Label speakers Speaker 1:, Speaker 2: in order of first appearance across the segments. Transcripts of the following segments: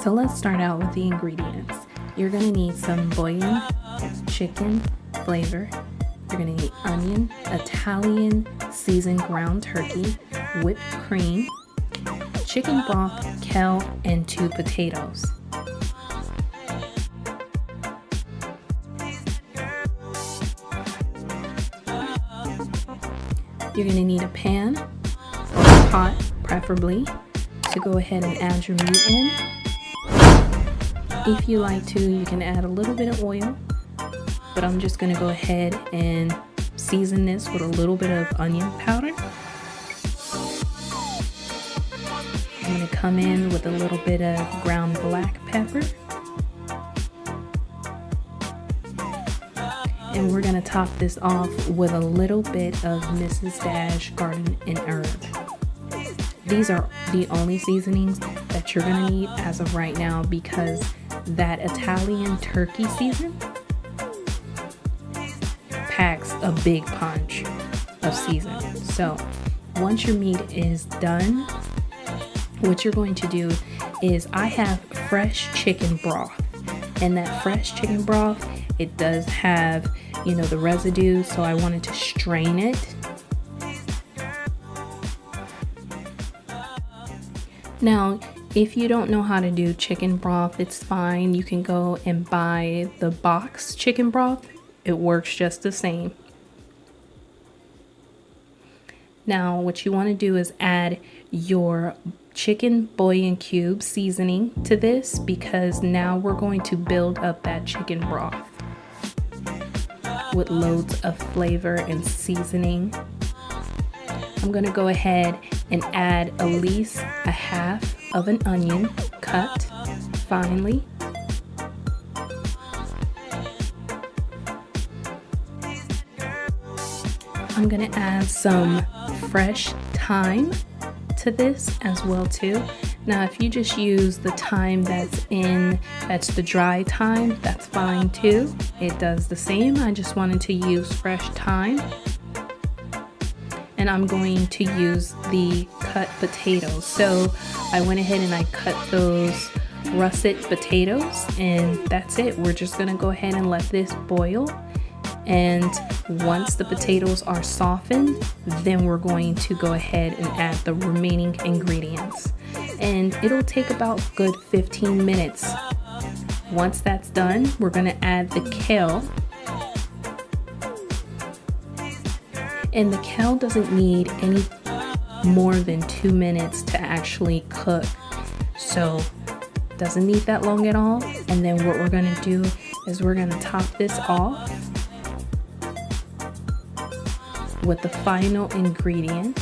Speaker 1: So let's start out with the ingredients. You're gonna need some bouillon, chicken flavor. You're gonna need onion, Italian seasoned ground turkey, whipped cream, chicken broth, kale, and 2 potatoes. You're gonna need a pan or a pot, preferably, to go ahead and add your meat in. If you like to, you can add a little bit of oil, but I'm just gonna go ahead and season this with a little bit of onion powder. I'm gonna come in with a little bit of ground black pepper. And we're gonna top this off with a little bit of Mrs. Dash Garden and Herb. These are the only seasonings that you're gonna need as of right now, because that Italian turkey season packs a big punch of seasoning. So once your meat is done, what you're going to do is, I have fresh chicken broth, and that fresh chicken broth, it does have, you know, the residue, so I wanted to strain it. Now, if you don't know how to do chicken broth, it's fine. You can go and buy the box chicken broth. It works just the same. Now, what you want to do is add your chicken bouillon cube seasoning to this, because now we're going to build up that chicken broth with loads of flavor and seasoning. I'm going to go ahead and add at least a half of an onion cut finely. I'm going to add some fresh thyme to this as well too. Now, if you just use the thyme that's the dry thyme, that's fine too. It does the same. I just wanted to use fresh thyme. And I'm going to use the cut potatoes. So I went ahead and I cut those russet potatoes, and that's it. We're just gonna go ahead and let this boil. And once the potatoes are softened, then we're going to go ahead and add the remaining ingredients. And it'll take about good 15 minutes. Once that's done, we're gonna add the kale. And the kale doesn't need any more than 2 minutes to actually cook. So doesn't need that long at all. And then what we're gonna do is we're gonna top this off with the final ingredient.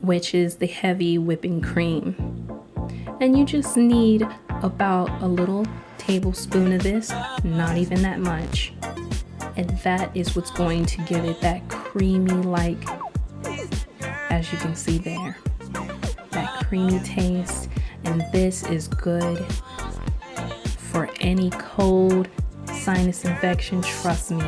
Speaker 1: Which is the heavy whipping cream. And you just need about a little tablespoon of this, not even that much. And that is what's going to give it that creamy, like, as you can see there, that creamy taste. And this is good for any cold, sinus infection, trust me.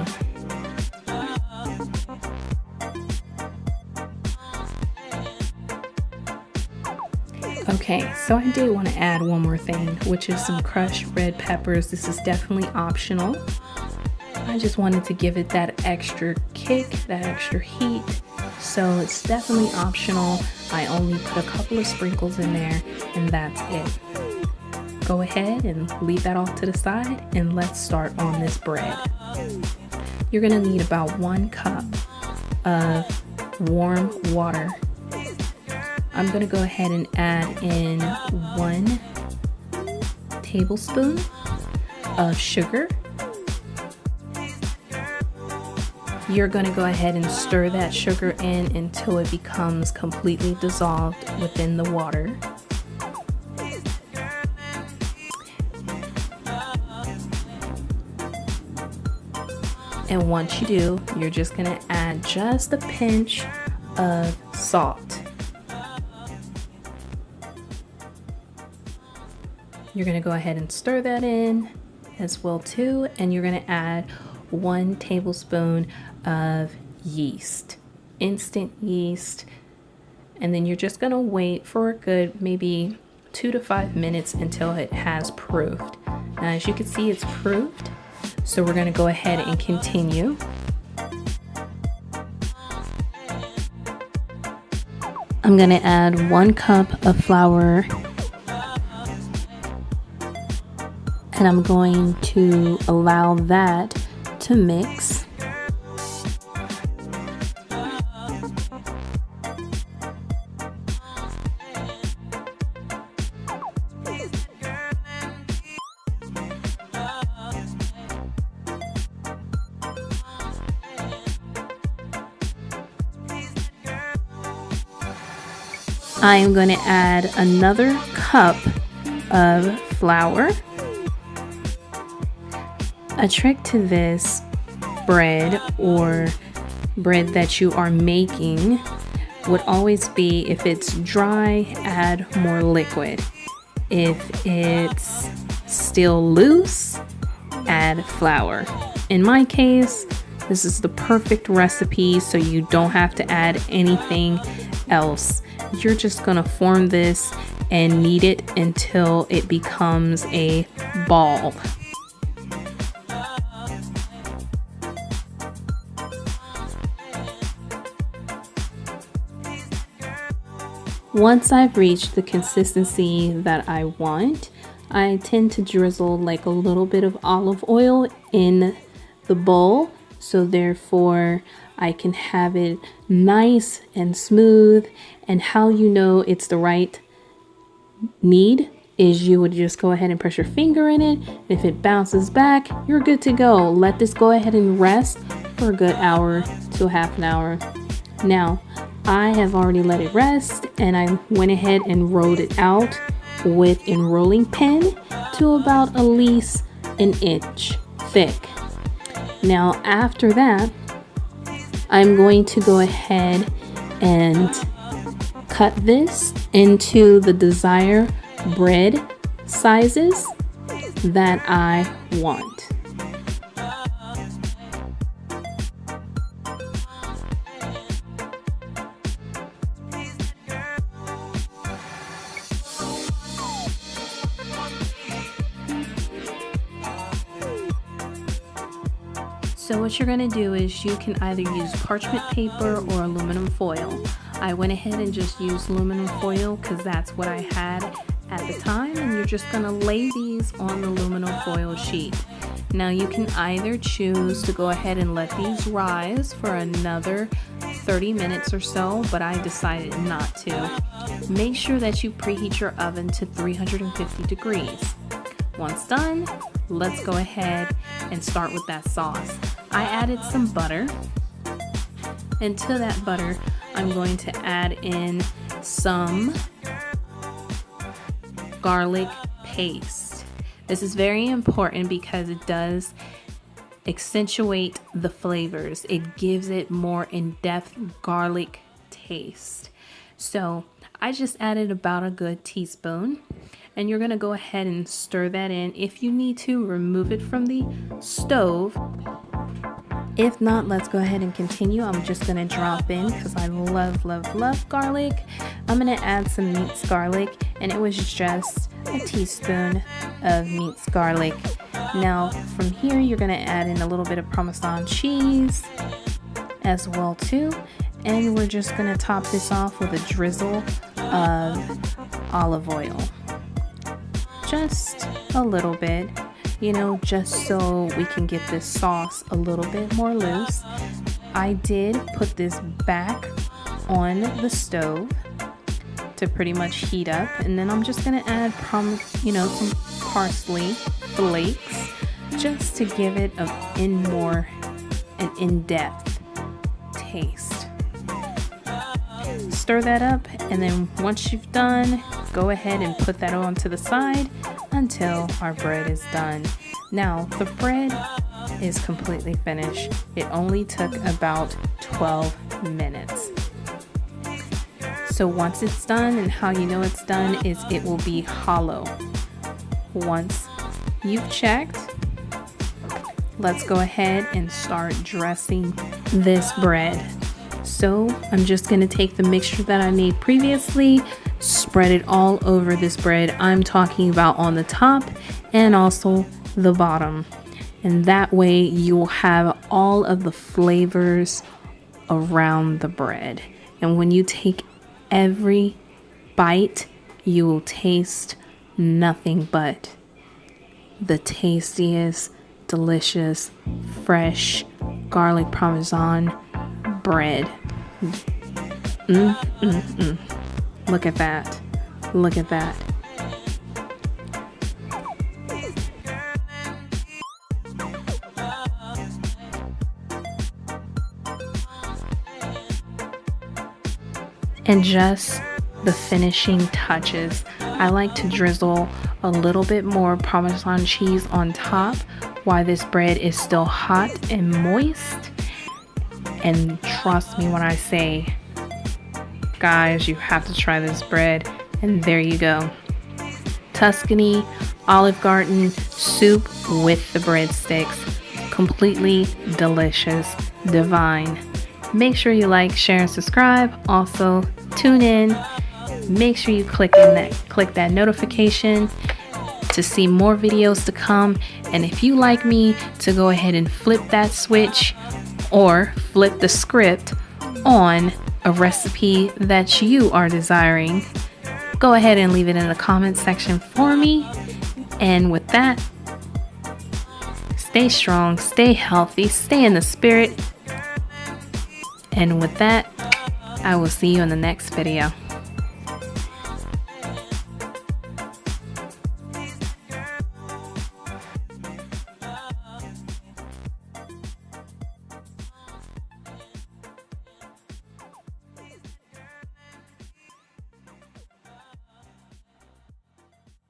Speaker 1: Okay, so I did want to add one more thing, which is some crushed red peppers. This is definitely optional. I just wanted to give it that extra kick, that extra heat. So it's definitely optional. I only put a couple of sprinkles in there, and that's it. Go ahead and leave that off to the side, and let's start on this bread. You're gonna need about 1 cup of warm water. I'm gonna go ahead and add in 1 tablespoon of sugar. You're gonna go ahead and stir that sugar in until it becomes completely dissolved within the water. And once you do, you're just gonna add just a pinch of salt. You're gonna go ahead and stir that in as well too, and you're gonna add 1 tablespoon of yeast, instant yeast, and then you're just gonna wait for a good maybe 2 to 5 minutes until it has proofed. Now, as you can see, it's proofed, so we're gonna go ahead and continue. I'm gonna add 1 cup of flour, and I'm going to allow that to mix. I am going to add another cup of flour. A trick to this bread or bread that you are making would always be, if it's dry, add more liquid. If it's still loose, add flour. In my case, this is the perfect recipe, so you don't have to add anything else. You're just gonna form this and knead it until it becomes a ball. Once I've reached the consistency that I want, I tend to drizzle like a little bit of olive oil in the bowl, so therefore I can have it nice and smooth. And how you know it's the right knead is you would just go ahead and press your finger in it. If it bounces back, you're good to go. Let this go ahead and rest for a good hour to half an hour. Now, I have already let it rest, and I went ahead and rolled it out with a rolling pin to about at least 1 inch thick. Now, after that, I'm going to go ahead and cut this into the desired bread sizes that I want. So what you're going to do is you can either use parchment paper or aluminum foil. I went ahead and just used aluminum foil because that's what I had at the time, and you're just going to lay these on the aluminum foil sheet. Now you can either choose to go ahead and let these rise for another 30 minutes or so, but I decided not to. Make sure that you preheat your oven to 350 degrees. Once done, let's go ahead and start with that sauce. I added some butter, and to that butter I'm going to add in some garlic paste. This is very important because it does accentuate the flavors. It gives it more in-depth garlic taste. So I just added about a good teaspoon, and you're gonna go ahead and stir that in. If you need to, remove it from the stove. If not, let's go ahead and continue. I'm just gonna drop in, because I love garlic. I'm gonna add some minced garlic, and it was just a teaspoon of minced garlic. Now from here, you're gonna add in a little bit of Parmesan cheese as well too, and we're just gonna top this off with a drizzle of olive oil. Just a little bit, you know, just so we can get this sauce a little bit more loose. I did put this back on the stove to pretty much heat up, and then I'm just gonna add some parsley flakes just to give it an in-depth taste. Stir that up, and then once you've done, go ahead and put that on to the side until our bread is done. Now the bread is completely finished. It only took about 12 minutes. So once it's done, and how you know it's done is it will be hollow. Once you've checked, let's go ahead and start dressing this bread. So I'm just going to take the mixture that I made previously, spread it all over this bread. I'm talking about on the top and also the bottom. And that way you'll have all of the flavors around the bread. And when you take every bite, you will taste nothing but the tastiest, delicious, fresh garlic parmesan bread. Look at that. Look at that. And just the finishing touches, I like to drizzle a little bit more Parmesan cheese on top while this bread is still hot and moist. And trust me when I say, guys, you have to try this bread. And there you go. Tuscany Olive Garden soup with the breadsticks. Completely delicious, divine. Make sure you like, share, and subscribe. Also, tune in. Make sure you click that notification to see more videos to come. And if you like me to go ahead and flip that switch or flip the script on a recipe that you are desiring, go ahead and leave it in the comment section for me. And with that, stay strong, stay healthy, stay in the spirit. And with that, I will see you in the next video.